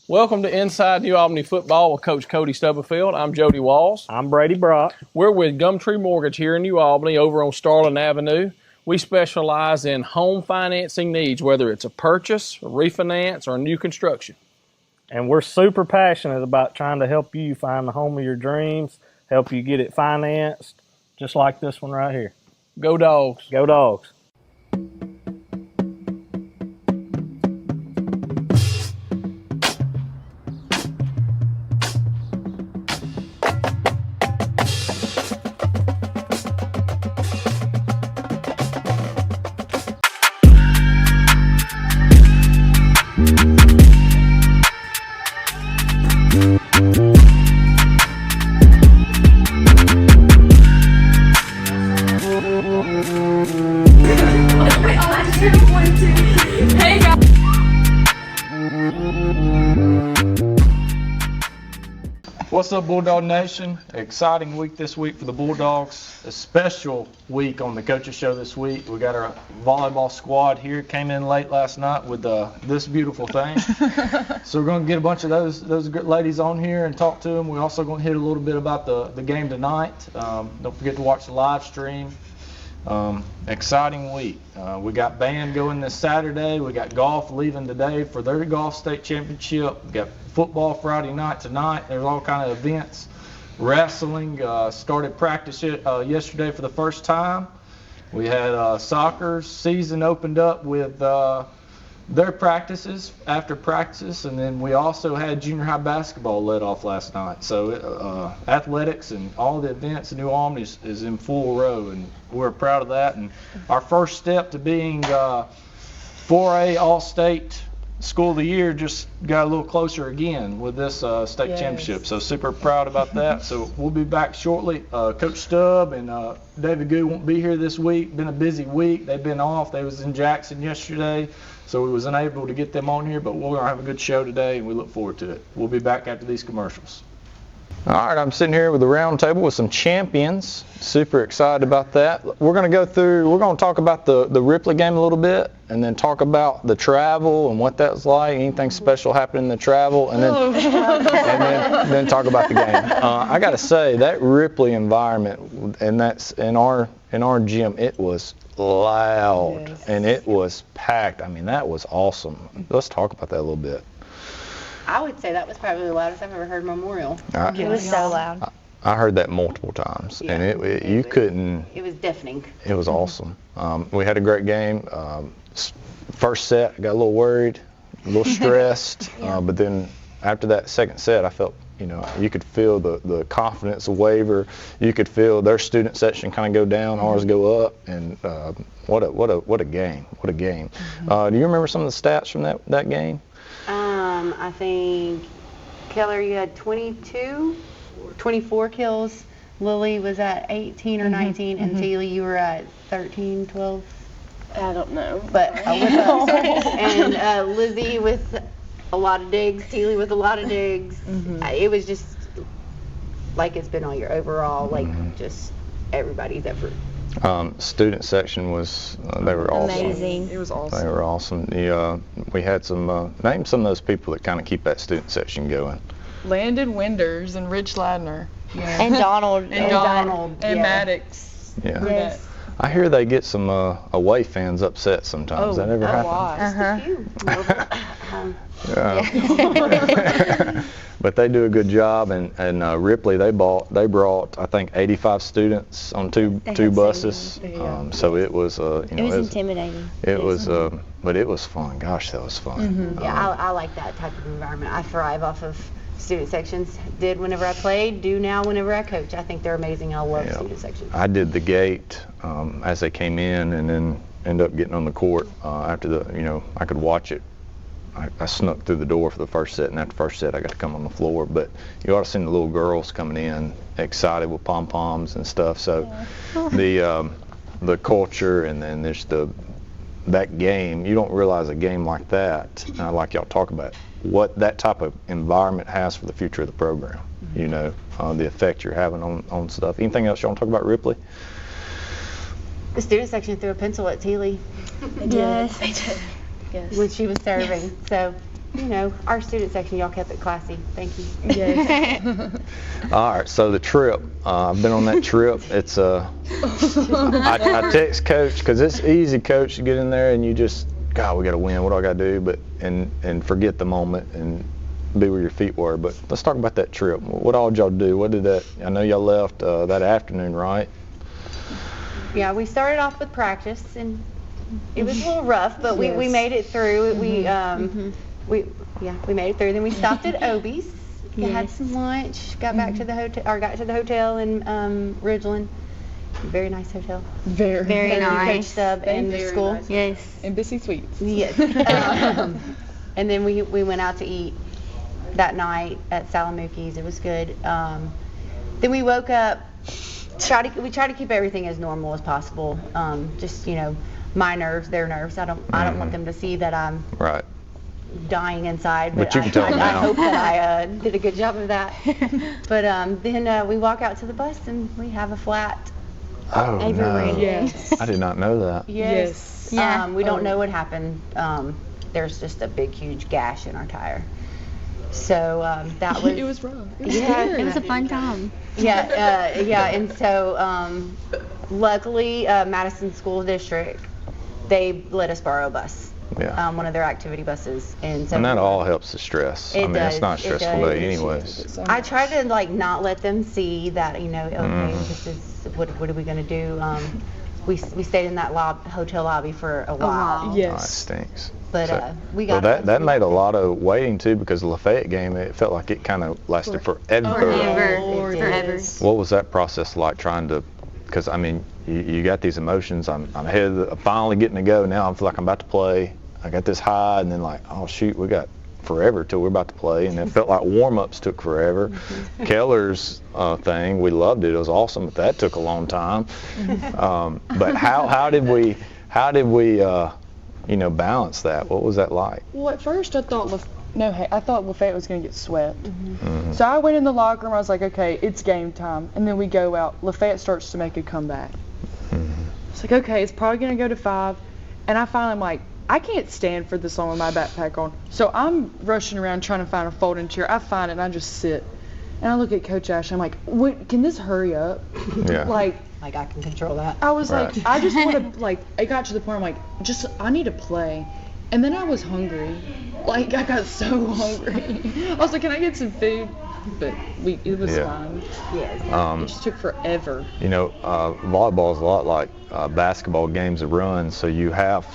Welcome to Inside New Albany Football with Coach Cody Stubblefield. I'm Jody Walls. I'm Brady Brock. We're with Gumtree Mortgage here in New Albany over on Starling Avenue. We specialize in home financing needs, whether it's a purchase, a refinance, or new construction. And we're super passionate about trying to help you find the home of your dreams, help you get it financed, just like this one right here. Go Dogs. Go Dogs. What's up, Bulldog Nation? Exciting week this week for the Bulldogs. A special week on the Coaches Show this week. We got our volleyball squad here. Came in late last night with this beautiful thing. So we're going to get a bunch of those good ladies on here and talk to them. We're also going to hit a little bit about the game tonight. Don't forget to watch the live stream. Exciting week. We got band going this Saturday. We got golf leaving today for their golf state championship. We got football Friday night tonight. There's all kind of events. Wrestling started practice yesterday for the first time. We had soccer season opened up with their practices after practice, and then we also had junior high basketball let off last night. So athletics and all the events in New Albany is in full row, and we're proud of that. And our first step to being 4A All-State School of the Year just got a little closer again with this state championship. So super proud about that. So we'll be back shortly. Coach Stubb and David Goo won't be here this week. Been a busy week. They've been off. They was in Jackson yesterday, so we was unable to get them on here, but we're going to have a good show today, and we look forward to it. We'll be back after these commercials. All right, I'm sitting here with the round table with some champions. Super excited about that. We're going to talk about the Ripley game a little bit, and then talk about the travel and what that was like, anything special happened in the travel, and then talk about the game. I got to say, that Ripley environment, and that's in our gym, it was loud, and it was packed. I mean, that was awesome. Let's talk about that a little bit. I would say that was probably the loudest I've ever heard Memorial. It was so loud. I heard that multiple times, and you couldn't. It was deafening. It was awesome. We had a great game. First set, I got a little worried, a little stressed, but then after that second set, I felt, you could feel the confidence waver. You could feel their student section kind of go down, ours go up, and what a game! What a game! Do you remember some of the stats from that game? I think, Keller, you had 24 kills. Lily was at 18 or 19, and Teely, you were at 13, 12. I don't know. But with us. And Lizzie with a lot of digs, Teely with a lot of digs. It was just like it's been all year overall, just everybody's effort. Student section was, they were awesome. Amazing. It was awesome. They were awesome. We had some, name some of those people that kind of keep that student section going. Landon Winders and Rich Ladner. Yeah. And Donald. And Maddox. Yeah. Yes. I hear they get some away fans upset sometimes. That ever happen? Yeah. But they do a good job, and Ripley they brought I think 85 students on two buses. So it was it was intimidating. It was but it was fun. Gosh, that was fun. Yeah, I like that type of environment. I thrive off of student sections. Did whenever I played, do now whenever I coach. I think they're amazing. I love student sections. I did the gate as they came in, and then ended up getting on the court after I could watch it. I snuck through the door for the first set, and after the first set I got to come on the floor. But you ought to see the little girls coming in excited with pom-poms and stuff. So the culture, and then there's that game. You don't realize a game like that, like y'all talk about, what that type of environment has for the future of the program. The effect you're having on stuff. Anything else you want to talk about, Ripley? The student section threw a pencil at Teely. Yes, they did. Yes. When she was serving. So our student section, y'all kept it classy. Thank you. Yes. All right, so the trip, I've been on that trip. It's I text Coach because it's easy, Coach, to get in there and you just, God, we got to win. What do I got to do? But and forget the moment and be where your feet were. But let's talk about that trip. What all did y'all do? What did that? I know y'all left that afternoon, right? Yeah, we started off with practice, and it was a little rough, but we made it through. We made it through. Then we stopped at Obie's. We had some lunch. Got back to the hotel, or got to the hotel in Ridgeland. Very nice hotel. Very Coach Stubb and the school. Nice. Yes. Embassy Suites. Yes. And then we went out to eat that night at Salamuki's. It was good. Then we woke up. We try to keep everything as normal as possible. Just my nerves, their nerves. I don't want them to see that I'm right. dying inside. But you can tell them I now. hope that I did a good job of that. But then we walk out to the bus and we have a flat. Oh, everywhere. no. Yes. I did not know that. Yes. Yeah. We don't know what happened. There's just a big, huge gash in our tire. So that was. It was rough. It was a fun time. Yeah, and so luckily Madison School District, they let us borrow a bus. Yeah. One of their activity buses, and so. And that all helps the stress. It It's does, not a it stressful does. day anyways. I try to not let them see that okay, this is what are we gonna do? We stayed in that hotel lobby for a while. Oh, it Yes. stinks. But So- we got that made a lot of waiting too, because the Lafayette game, it felt like it kind of lasted forever. Lord, Forever. yes. What was that process like trying to? Because I mean, you got these emotions. I'm finally getting to go now. I feel like I'm about to play. I got this high, and then like, oh shoot, we got forever till we're about to play, and it felt like warm-ups took forever. Keller's thing, we loved it. It was awesome, but that took a long time. But how did we balance that? What was that like? Well, at first I thought Lafayette was going to get swept. So I went in the locker room. I was like, okay, it's game time. And then we go out. Lafayette starts to make a comeback. It's like, okay, it's probably going to go to 5. And I finally am like, I can't stand for this long with my backpack on. So I'm rushing around trying to find a folding chair. I find it and I just sit. And I look at Coach Ash. I'm like, wait, can this hurry up? Yeah. Like I can control that. I was Right. like, I just want to, it got to the point I'm like, I need to play. And then I was hungry. I got so hungry. I was like, can I get some food? But it was fine. Yes. It just took forever. Volleyball is a lot like basketball games of runs, so you have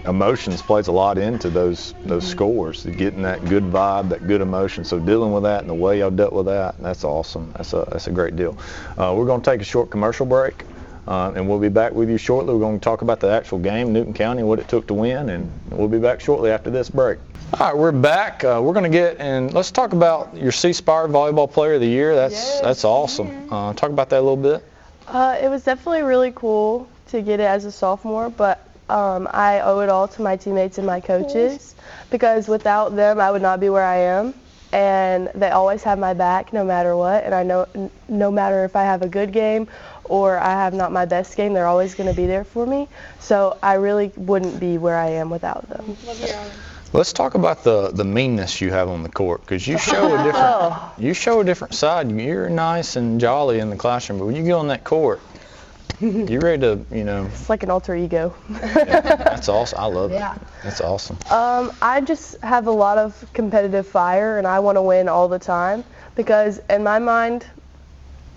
emotions plays a lot into those scores, getting that good vibe, that good emotion. So dealing with that and the way y'all dealt with that, that's awesome. That's a great deal. We're going to take a short commercial break, and we'll be back with you shortly. We're going to talk about the actual game, Newton County, what it took to win, and we'll be back shortly after this break. All right, we're back. We're going to let's talk about your C-Spire Volleyball Player of the Year. That's awesome. Talk about that a little bit. It was definitely really cool to get it as a sophomore, but I owe it all to my teammates and my coaches, because without them I would not be where I am, and they always have my back no matter what, and I know no matter if I have a good game or I have not my best game, they're always going to be there for me. So I really wouldn't be where I am without them. Let's talk about the meanness you have on the court, because you show a different side. You're nice and jolly in the classroom, but when you get on that court, you're ready to, It's like an alter ego. Yeah, that's awesome. I love it. That's awesome. I just have a lot of competitive fire, and I want to win all the time, because in my mind,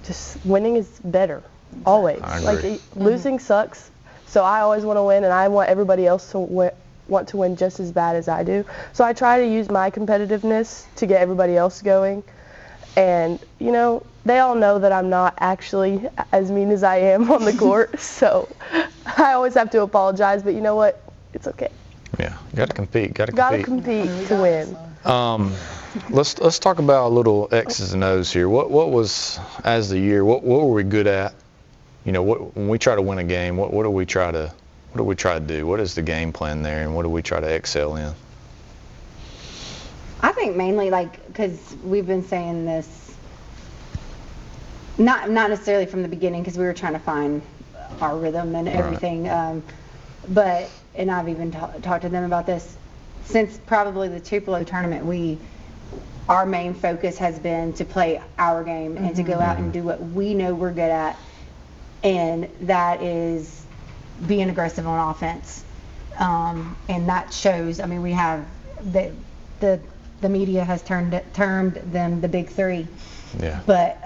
just winning is better, always. I agree. Like losing sucks, so I always want to win, and I want everybody else to want to win just as bad as I do. So I try to use my competitiveness to get everybody else going, and they all know that I'm not actually as mean as I am on the court, so I always have to apologize, but you know what? It's okay. Yeah, you got to compete. Gotta compete to win. Let's talk about a little X's and O's here. What was, as the year, what were we good at? When we try to win a game, what do we try to do? What is the game plan there, and what do we try to excel in? I think mainly because we've been saying this, not necessarily from the beginning, because we were trying to find our rhythm and everything, but, and I've even talked to them about this, since probably the Tupelo tournament, our main focus has been to play our game and to go out and do what we know we're good at, and that is being aggressive on offense. And that shows. I mean, we have the media has termed them the big three. Yeah. But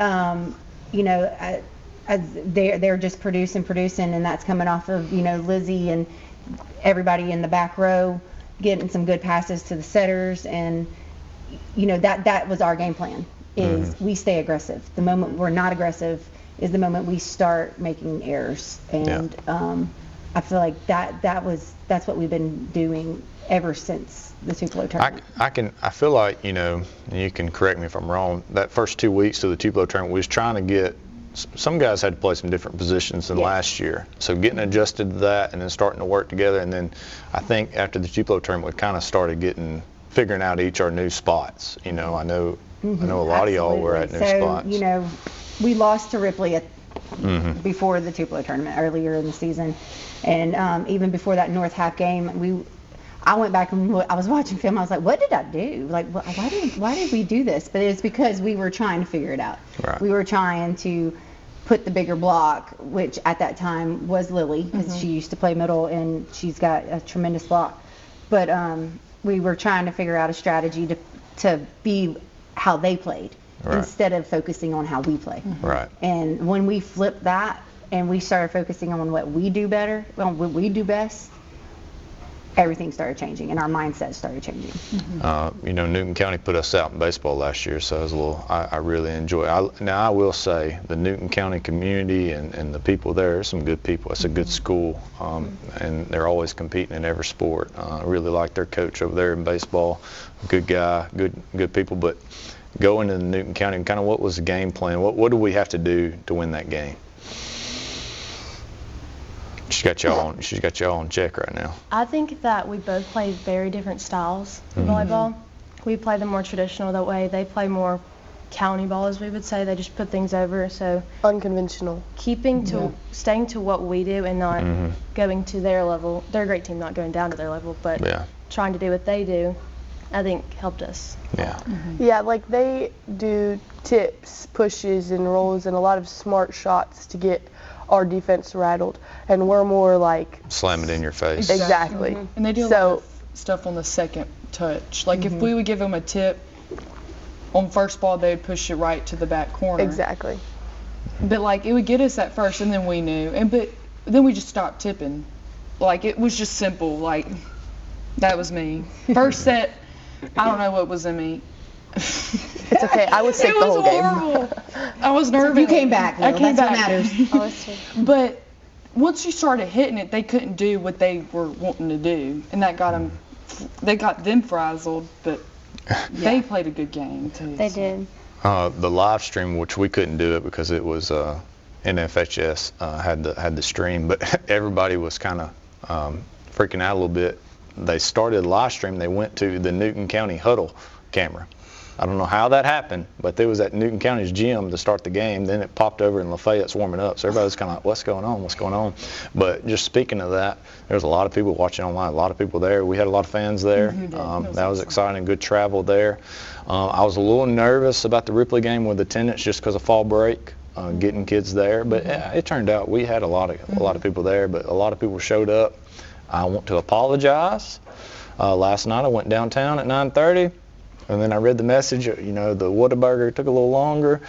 they're just producing, and that's coming off of Lizzie and everybody in the back row getting some good passes to the setters, and that was our game plan. Is we stay aggressive. The moment we're not aggressive is the moment we start making errors, and I feel like that's what we've been doing ever since the Tupelo tournament. I feel like, and you can correct me if I'm wrong, that first 2 weeks to the Tupelo tournament, we was trying to get, some guys had to play some different positions than last year. So getting adjusted to that and then starting to work together. And then I think after the Tupelo tournament, we kind of started figuring out each our new spots. I know a lot of y'all were at new spots. We lost to Ripley before the Tupelo tournament earlier in the season. And even before that North half game, I went back and I was watching film. I was like, what did I do? Like, why did we do this? But it's because we were trying to figure it out. Right. We were trying to put the bigger block, which at that time was Lily, because she used to play middle and she's got a tremendous block. But we were trying to figure out a strategy to be how they played instead of focusing on how we play. Right. And when we flipped that and we started focusing on what we do better, what we do best, everything started changing and our mindset started changing. Newton County put us out in baseball last year, so it was I really enjoy it. Now I will say the Newton County community and the people there are some good people. It's a good school, and they're always competing in every sport. I really like their coach over there in baseball. Good guy, good people. But going to Newton County, kind of what was the game plan? What do we have to do to win that game? She's got y'all on check right now. I think that we both play very different styles of volleyball. We play the more traditional that way. They play more county ball, as we would say. They just put things over. So Unconventional. Staying to what we do and not going to their level. They're a great team, not going down to their level, but trying to do what they do, I think helped us. Yeah. Yeah, like they do tips, pushes, and rolls, and a lot of smart shots to get our defense rattled, and we're more like slam it in your face. Exactly. And they do a lot of stuff on the second touch. Like if we would give them a tip on first ball, they would push it right to the back corner. Exactly. But like it would get us at first, and then we knew, but then we just stopped tipping. Like it was just simple. Like that was me. First set, I don't know what was in me. It's okay. I was sick the whole game. Horrible. I was nervous. You came back. I came back. What matters. But once you started hitting it, they couldn't do what they were wanting to do, and that got them. They got them frazzled, but they played a good game too. They did. The live stream, which we couldn't do it because it was NFHS had the stream, but everybody was kind of freaking out a little bit. They started live stream. They went to the Newton County huddle camera. I don't know how that happened, but they was at Newton County's gym to start the game. Then it popped over and Lafayette's warming up. So everybody was kind of like, what's going on? But just speaking of that, there was a lot of people watching online, a lot of people there. We had a lot of fans there. That was exciting, good travel there. I was a little nervous about the Ripley game with attendance just because of fall break, getting kids there. But it turned out we had a lot of people there, but a lot of people showed up. I want to apologize. Last night I went downtown at 9:30. And then I read the message, the Whataburger took a little longer.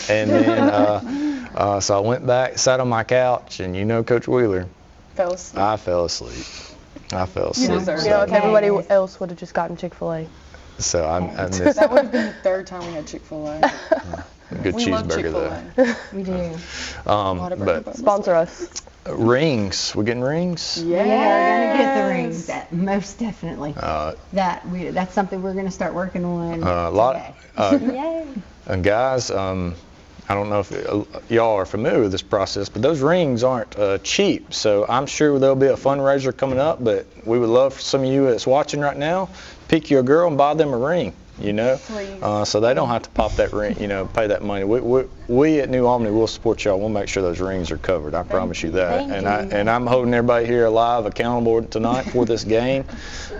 And then, so I went back, sat on my couch, and Coach Wheeler. Fell asleep. I fell asleep. If everybody else would have just gotten Chick-fil-A. So I missed. That would have been the third time we had Chick-fil-A. Good we cheeseburger love though. We do. But Sponsor us. rings, we getting rings? Yeah, we're gonna get the rings. Most definitely. That's something we're gonna start working on. A lot. Yay. And guys, I don't know if y'all are familiar with this process, but those rings aren't cheap. So I'm sure there'll be a fundraiser coming up, but we would love for some of you that's watching right now, pick your girl and buy them a ring. you know. So they don't have to pop that ring, you know, pay that money. We at New Albany will support y'all. We'll make sure those rings are covered. I promise you that. And I'm holding everybody here alive, accountable tonight for this game.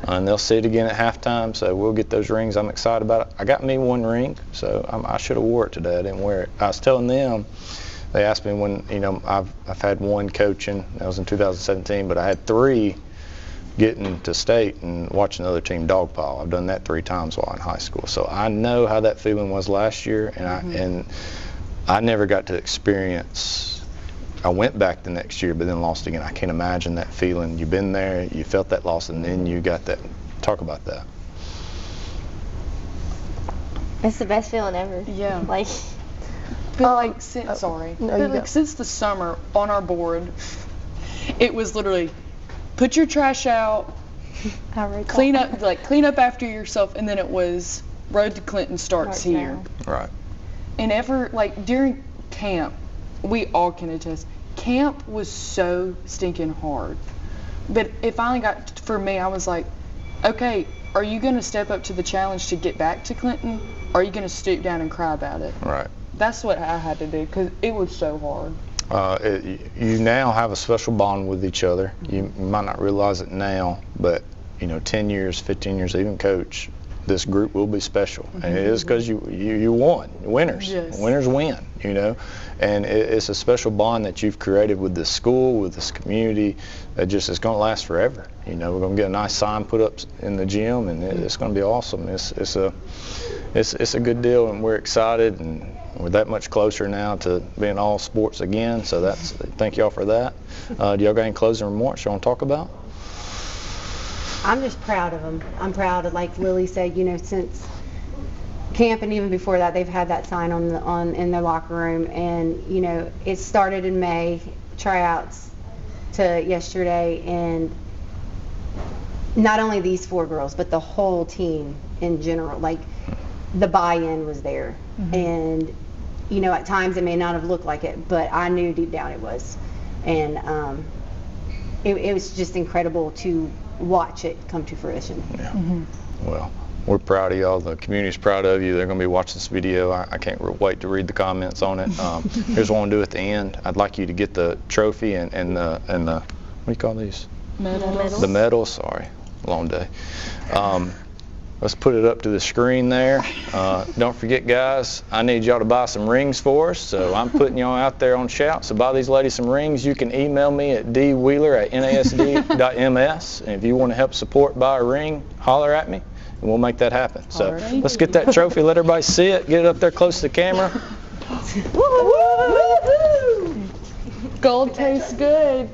And they'll see it again at halftime. So we'll get those rings. I'm excited about it. I got me one ring, so I should have wore it today. I didn't wear it. I was telling them. They asked me when, you know, I've had one coaching. That was in 2017, but I had 3 getting to state and watching the other team dogpile. I've done that 3 times while in high school. So I know how that feeling was last year, and I never got to experience. I went back the next year, but then lost again. I can't imagine that feeling. You've been there, you felt that loss, and then you got that. Talk about that. It's the best feeling ever. Yeah. Like, But like since since the summer on our board, it was literally put your trash out, clean up after yourself, and then it was Road to Clinton starts here. Now. Right. And during camp, we all can attest, camp was so stinking hard. But it finally got, for me, I was like, okay, are you going to step up to the challenge to get back to Clinton? Or are you going to stoop down and cry about it? Right. That's what I had to do, because it was so hard. You now have a special bond with each other. You might not realize it now, but, you know, 10 years, 15 years, even coach, this group will be special. And it is because you won. Winners. Yes. Winners win, you know. And it's a special bond that you've created with this school, with this community, that just is going to last forever. You know, we're going to get a nice sign put up in the gym, and it's going to be awesome. It's a good deal, and we're excited, and we're that much closer now to being all sports again. So thank y'all for that. Do y'all got any closing remarks you want to talk about? I'm just proud of them. I'm proud of, like Lily said, you know, since camp and even before that, they've had that sign in their locker room, and you know, it started in May, tryouts to yesterday, and not only these 4 girls, but the whole team in general, like the buy-in was there, and you know, at times it may not have looked like it, but I knew deep down it was, and it was just incredible to watch it come to fruition. Yeah. Well, we're proud of y'all. The community's proud of you. They're going to be watching this video. I can't wait to read the comments on it. Here's what I want to do at the end. I'd like you to get the trophy and the what do you call these? Medals. The medals. Sorry, long day. Let's put it up to the screen there. Don't forget, guys, I need y'all to buy some rings for us. So I'm putting y'all out there on shout. So buy these ladies some rings. You can email me at dwheeler@nasd.ms. And if you want to help support, buy a ring, holler at me, and we'll make that happen. So let's get that trophy. Let everybody see it. Get it up there close to the camera. Gold tastes good.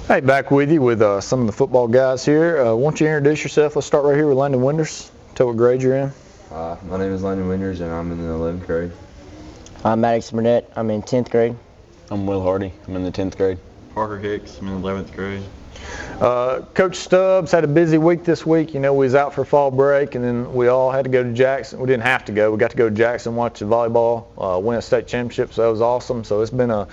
Hey, back with you with some of the football guys here. Why don't you introduce yourself? Let's start right here with Landon Winders. Tell what grade you're in. My name is Landon Winders, and I'm in the 11th grade. I'm Maddox Burnett. I'm in 10th grade. I'm Will Hardy. I'm in the 10th grade. Parker Hicks. I'm in the 11th grade. Coach Stubbs had a busy week this week. You know, we was out for fall break, and then we all had to go to Jackson. We didn't have to go. We got to go to Jackson, watch the volleyball, win a state championship, so that was awesome. So it's been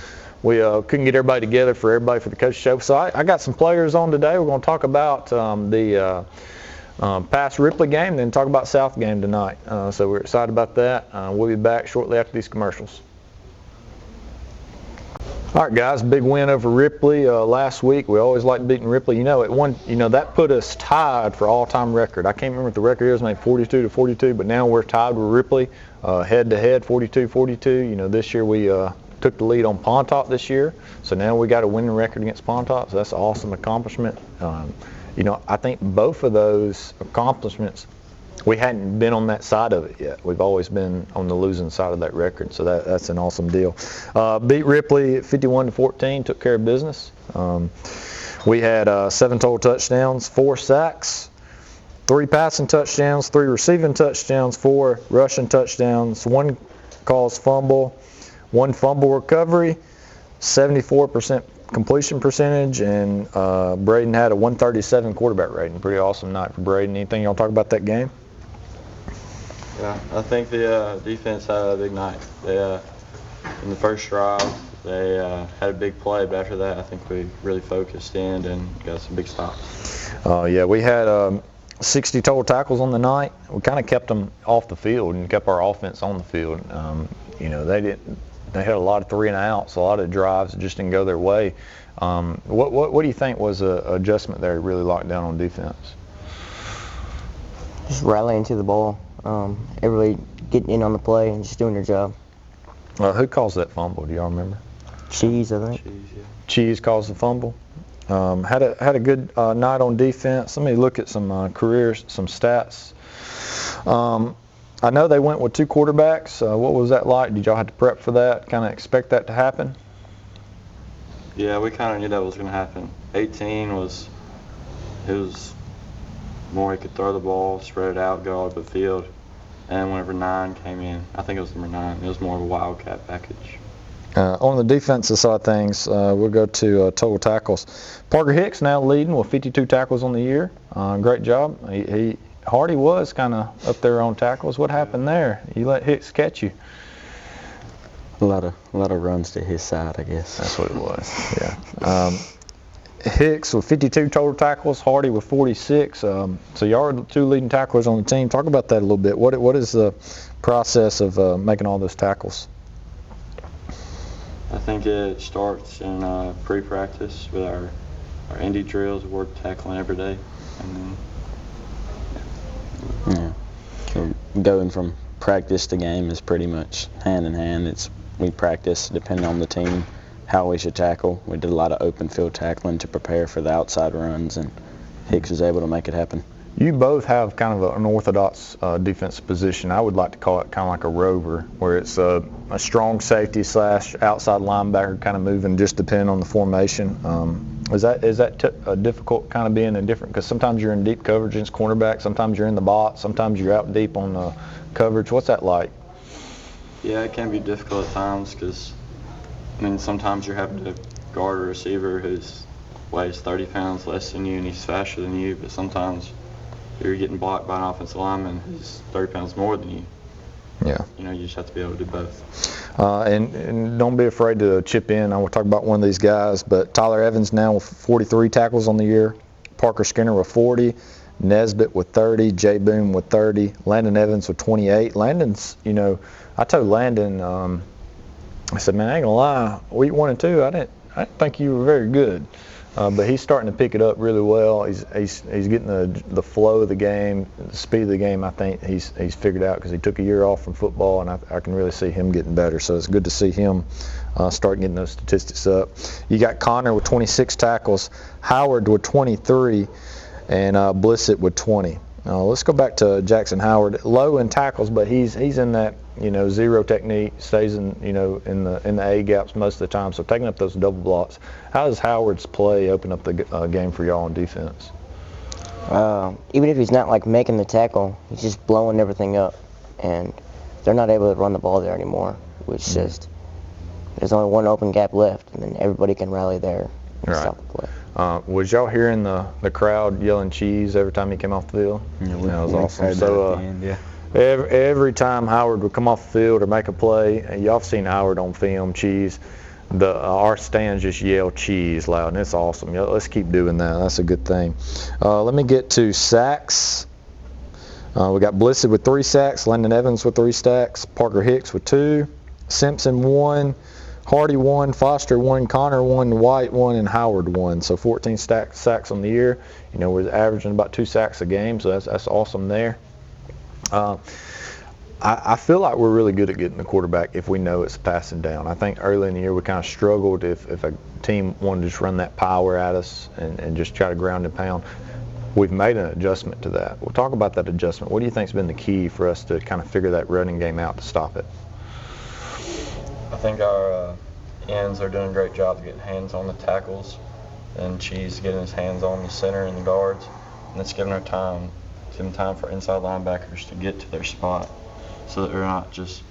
we couldn't get everybody together for the coach show. So I got some players on today. We're going to talk about the past Ripley game, then talk about South game tonight. So we're excited about that. We'll be back shortly after these commercials. All right, guys, big win over Ripley last week. We always like beating Ripley. You know, that put us tied for all-time record. I can't remember what the record is, maybe 42-42, but now we're tied with Ripley head-to-head, 42-42. You know, this year we took the lead on Pontotoc this year, so now we got a winning record against Pontotoc, so that's an awesome accomplishment. You know, I think both of those accomplishments, we hadn't been on that side of it yet. We've always been on the losing side of that record, so that's an awesome deal. Beat Ripley 51-14, took care of business. We had 7 total touchdowns, 4 sacks, 3 passing touchdowns, 3 receiving touchdowns, 4 rushing touchdowns, 1 caused fumble, 1 fumble recovery, 74% completion percentage, and Braden had a 137 quarterback rating. Pretty awesome night for Braden. Anything y'all talk about that game? Yeah, I think the defense had a big night. They in the first drive, they had a big play, but after that, I think we really focused in and got some big stops. Yeah, we had 60 total tackles on the night. We kind of kept them off the field and kept our offense on the field. They had a lot of 3 and outs, a lot of drives that just didn't go their way. What do you think was an adjustment there really locked down on defense? Just rallying to the ball. Everybody getting in on the play and just doing their job. Who caused that fumble? Do y'all remember? Cheese, I think. Cheese, yeah. Cheese caused the fumble. Had a good night on defense. Let me look at some careers, some stats. I know they went with 2 quarterbacks. What was that like? Did y'all have to prep for that? Kind of expect that to happen? Yeah, we kind of knew that was going to happen. 18 was more he could throw the ball, spread it out, go all over the field. And whenever 9 came in, I think it was number 9, it was more of a wildcat package. On the defensive side of things, we'll go to total tackles. Parker Hicks now leading with 52 tackles on the year. Great job. Hardy was kind of up there on tackles. What happened there? You let Hicks catch you. A lot of runs to his side, I guess. That's what it was. Yeah. Hicks with 52 total tackles. Hardy with 46. So y'all are the 2 leading tacklers on the team. Talk about that a little bit. What is the process of making all those tackles? I think it starts in pre-practice with our indie drills. We're tackling every day, and then yeah. So going from practice to game is pretty much hand in hand. We practice depending on the team how we should tackle. We did a lot of open field tackling to prepare for the outside runs, and Hicks was able to make it happen. You both have kind of an orthodox defensive position. I would like to call it kind of like a rover, where it's a strong safety / outside linebacker kind of moving just depending on the formation. Is that difficult kind of being in different, because sometimes you're in deep coverage against cornerback, sometimes you're in the box, sometimes you're out deep on the coverage. What's that like? Yeah, it can be difficult at times because, sometimes you're having to guard a receiver who's weighs 30 pounds less than you and he's faster than you, but sometimes you're getting blocked by an offensive lineman who's 30 pounds more than you. Yeah. You just have to be able to do both. And don't be afraid to chip in. I will talk about one of these guys, but Tyler Evans now with 43 tackles on the year, Parker Skinner with 40, Nesbitt with 30, Jay Boone with 30, Landon Evans with 28. Landon's, I told Landon, I said, man, I ain't gonna lie, week 1 and 2, I didn't think you were very good. But he's starting to pick it up really well. He's getting the flow of the game, the speed of the game. I think he's figured out, because he took a year off from football, and I can really see him getting better. So it's good to see him start getting those statistics up. You got Connor with 26 tackles, Howard with 23, and Blissett with 20. Let's go back to Jackson Howard. Low in tackles, but he's in that zero technique, stays in in the A gaps most of the time. So taking up those double blocks. How does Howard's play open up the game for y'all on defense? Even if he's not making the tackle, he's just blowing everything up, and they're not able to run the ball there anymore. Which just there's only one open gap left, and then everybody can rally there and stop the play. Was y'all hearing the crowd yelling cheese every time he came off the field? Yeah, that was awesome. So every time Howard would come off the field or make a play, and y'all have seen Howard on film, cheese, our stands just yell cheese loud, and it's awesome. Let's keep doing that. That's a good thing. Let me get to sacks. We got Blissett with 3 sacks, Landon Evans with 3 sacks, Parker Hicks with 2, Simpson 1, Hardy 1, Foster 1, Connor 1, White 1, and Howard 1. So 14 sacks on the year. We're averaging about 2 sacks a game, so that's awesome there. I feel like we're really good at getting the quarterback if we know it's passing down. I think early in the year we kind of struggled if a team wanted to just run that power at us and just try to ground and pound. We've made an adjustment to that. We'll talk about that adjustment. What do you think has been the key for us to kind of figure that running game out to stop it? I think our ends are doing a great job of getting hands on the tackles, and Cheese getting his hands on the center and the guards, and it's giving time for inside linebackers to get to their spot, so that they're not just,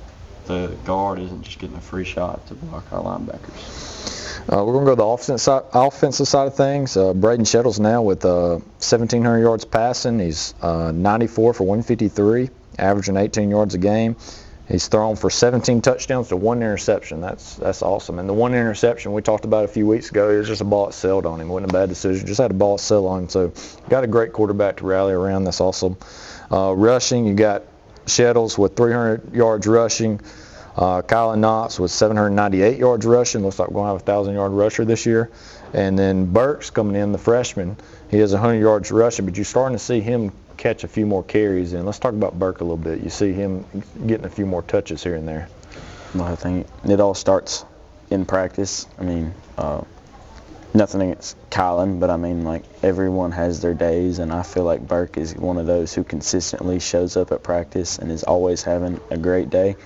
the guard isn't just getting a free shot to block our linebackers. We're going to go to the offensive side of things. Braden Shettles now with 1,700 yards passing. He's 94 for 153, averaging 18 yards a game. He's thrown for 17 touchdowns to 1 interception. That's awesome. And the 1 interception we talked about a few weeks ago, it was just a ball that sailed on him. It wasn't a bad decision. Just had a ball that sailed on him. So got a great quarterback to rally around. That's awesome. Rushing, you got Shettles with 300 yards rushing. Kylan Knotts with 798 yards rushing. Looks like we're going to have a 1,000-yard rusher this year. And then Burks coming in, the freshman. He has 100 yards rushing, but you're starting to see him catch a few more carries. And let's talk about Burke a little bit. You see him getting a few more touches here and there. Well, I think it all starts in practice. I mean, nothing against Kylan, but I mean, like, everyone has their days, and I feel like Burke is one of those who consistently shows up at practice and is always having a great day.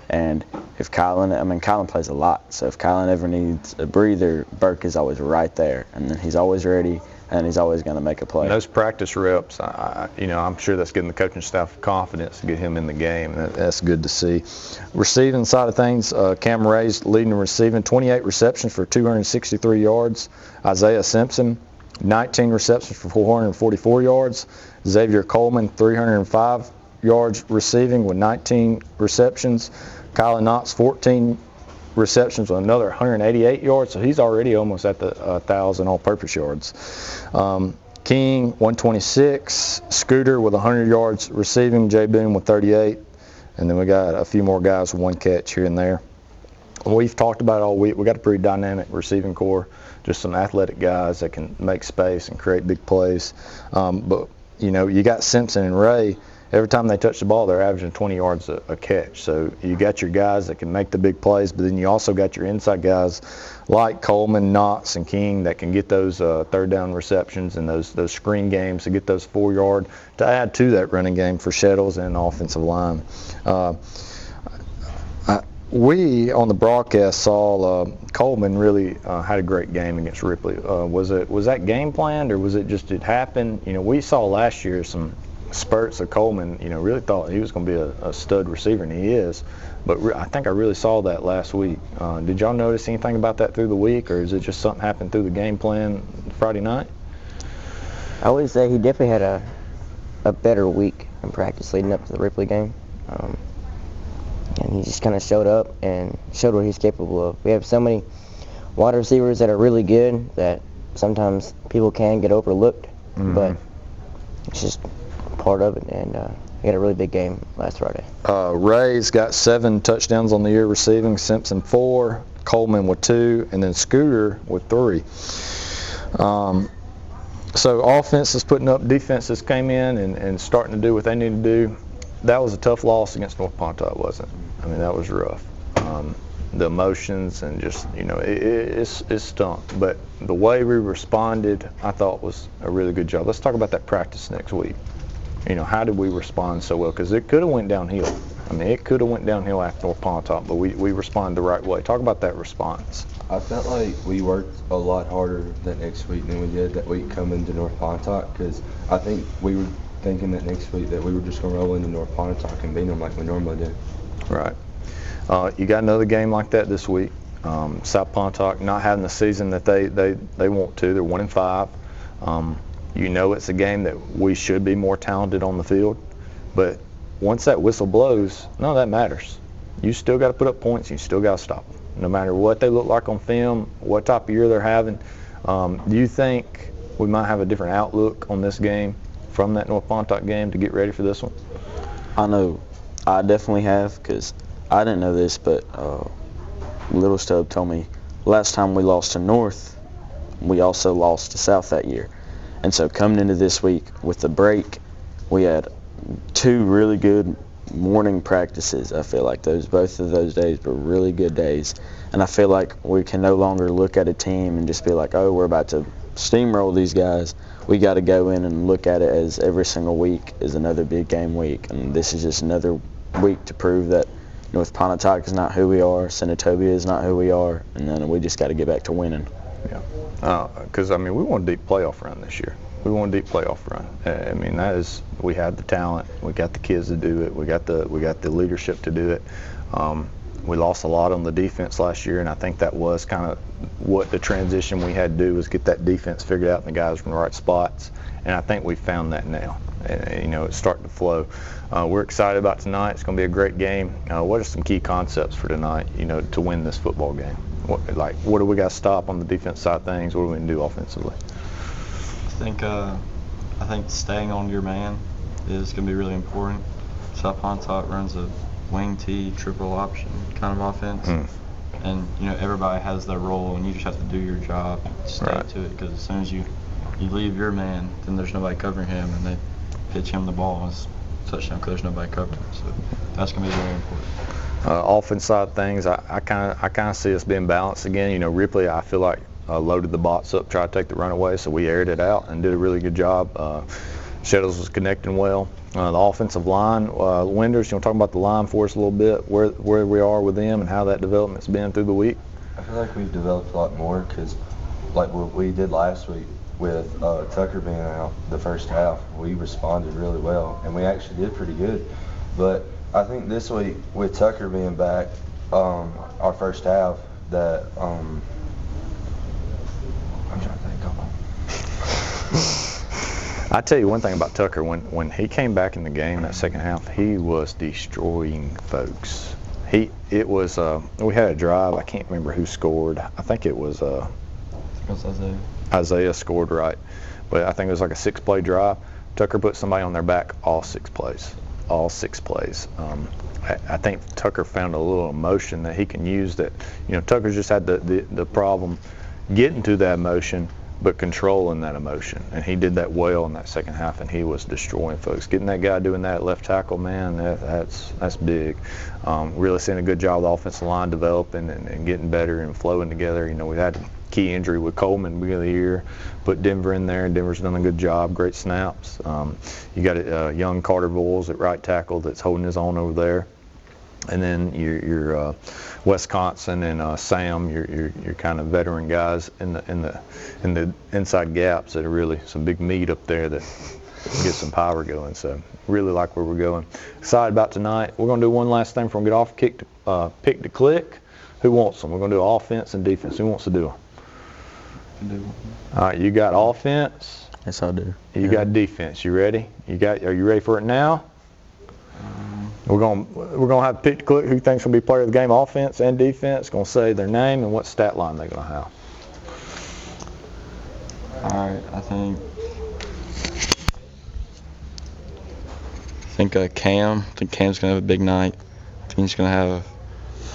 And if Kylan plays a lot, so if Kylan ever needs a breather, Burke is always right there, and then he's always ready, and he's always going to make a play. And those practice reps, I'm sure that's giving the coaching staff confidence to get him in the game. That's good to see. Receiving side of things, Cam Ray's leading the receiving, 28 receptions for 263 yards. Isaiah Simpson, 19 receptions for 444 yards. Xavier Coleman, 305 yards receiving with 19 receptions. Kylan Knotts, 14 receptions with another 188 yards, so he's already almost at the 1,000 all-purpose yards. King, 126. Scooter with 100 yards receiving. Jay Boone with 38. And then we got a few more guys with 1 catch here and there. We've talked about it all week. We got a pretty dynamic receiving core, just some athletic guys that can make space and create big plays. But, you got Simpson and Ray. Every time they touch the ball, they're averaging 20 yards a catch. So you got your guys that can make the big plays, but then you also got your inside guys like Coleman, Knotts, and King that can get those third down receptions and those screen games to get those 4-yard to add to that running game for Shettles and offensive line. We on the broadcast saw Coleman really had a great game against Ripley. Was that game planned, or was it just it happened? We saw last year some spurts of Coleman, really thought he was going to be a stud receiver, and he is. But I think I really saw that last week. Did y'all notice anything about that through the week, or is it just something happened through the game plan Friday night? I would say he definitely had a better week in practice leading up to the Ripley game. And he just kind of showed up and showed what he's capable of. We have so many wide receivers that are really good that sometimes people can get overlooked, but it's just part of it, and he had a really big game last Friday. Ray's got 7 touchdowns on the year receiving, Simpson 4, Coleman with 2, and then Scooter with 3. So offenses putting up, defenses came in and starting to do what they need to do. That was a tough loss against North Pontotoc, wasn't it? I mean, that was rough. The emotions and just, it stunk. But the way we responded, I thought was a really good job. Let's talk about that practice next week. How did we respond so well? Because it could have went downhill. I mean, it could have went downhill after North Pontotoc, but we responded the right way. Talk about that response. I felt like we worked a lot harder that next week than we did that week coming to North Pontotoc, because I think we were thinking that next week that we were just going to roll into North Pontotoc and beat them like we normally do. Right. You got another game like that this week. South Pontotoc not having the season that they want to. They're 1-5. It's a game that we should be more talented on the field, but once that whistle blows, none of that matters. You still got to put up points. You still got to stop them, no matter what they look like on film, what type of year they're having. Do you think we might have a different outlook on this game from that North Pontotoc game to get ready for this one? I know I definitely have, because I didn't know this, but Little Stub told me last time we lost to North, we also lost to South that year. And so coming into this week with the break, we had 2 really good morning practices. I feel like both of those days were really good days. And I feel like we can no longer look at a team and just be like, oh, we're about to steamroll these guys. We got to go in and look at it as every single week is another big game week. And this is just another week to prove that North Pontotoc is not who we are, Senatobia is not who we are, and then we just got to get back to winning. Yeah. Because, we want a deep playoff run this year. We want a deep playoff run. We had the talent. We got the kids to do it. We got the leadership to do it. We lost a lot on the defense last year, and I think that was kind of what the transition we had to do was get that defense figured out and the guys in the right spots. and I think we found that now. You know, it's starting to flow. We're excited about tonight. It's going to be a great game. What are some key concepts for tonight, you know, to win this football game? What do we got to stop on the defense side of things? What do we do offensively? I think staying on your man is going to be really important. South Pontotoc runs a wing T triple option kind of offense. And, you know, everybody has their role, and you just have to do your job, stay to it, because as soon as you leave your man, then there's nobody covering him, and they pitch him the ball, and it's a touchdown because there's nobody covering him. So that's going to be very important. Offense side of things, I kind of see us being balanced again. You know, Ripley, I feel like loaded the box up, tried to take the run away, so we aired it out and did a really good job. Shettles was connecting well. The offensive line, Winders, you want to talk about the line for us a little bit, where we are with them and how that development's been through the week? I feel like we've developed a lot more because, like what we did last week with Tucker being out the first half, we responded really well, and we actually did pretty good. But I think this week with Tucker being back, our first half, that I'm trying to think of I tell you one thing about Tucker, when he came back in the game that second half, he was destroying folks. We had a drive, I can't remember who scored. I think it was Isaiah. Isaiah scored, right. But I think it was like a 6-play drive. Tucker put somebody on their back all 6 plays. All 6 plays. I think Tucker found a little emotion that he can use that, you know, Tucker's just had the problem getting to that emotion, but controlling that emotion. And he did that well in that second half, and he was destroying folks. Getting that guy doing that at left tackle, man, that's big. Really seeing a good job of the offensive line developing and getting better and flowing together. You know, we had a key injury with Coleman at the beginning of the year, put Denver in there, and Denver's done a good job, great snaps. You got a young Carter Voyles at right tackle that's holding his own over there. And then your Wisconsin and Sam, your kind of veteran guys in the inside gaps that are really some big meat up there that get some power going. So really like where we're going. Excited about tonight. We're going to do one last thing before we get off. Pick to click. Who wants them? We're going to do offense and defense. Who wants to do them? All right, you got offense. Yes, I do. You got defense. You ready? Are you ready for it now? We're gonna have pick to click who thinks will be player of the game, offense and defense. Gonna say their name and what stat line they're gonna have. All right, I think Cam. I think Cam's gonna have a big night. I think he's gonna have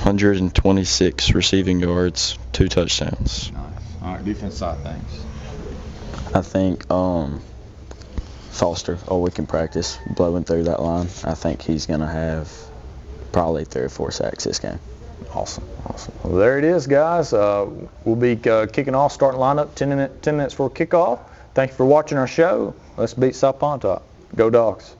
126 receiving yards, 2 touchdowns. Nice. All right, defense side of things. I think Foster, we can practice blowing through that line. I think he's going to have probably 3 or 4 sacks this game. Awesome. Well, there it is, guys. We'll be kicking off, starting lineup 10 minutes for kickoff. Thank you for watching our show. Let's beat South Pontotoc. Go Dogs.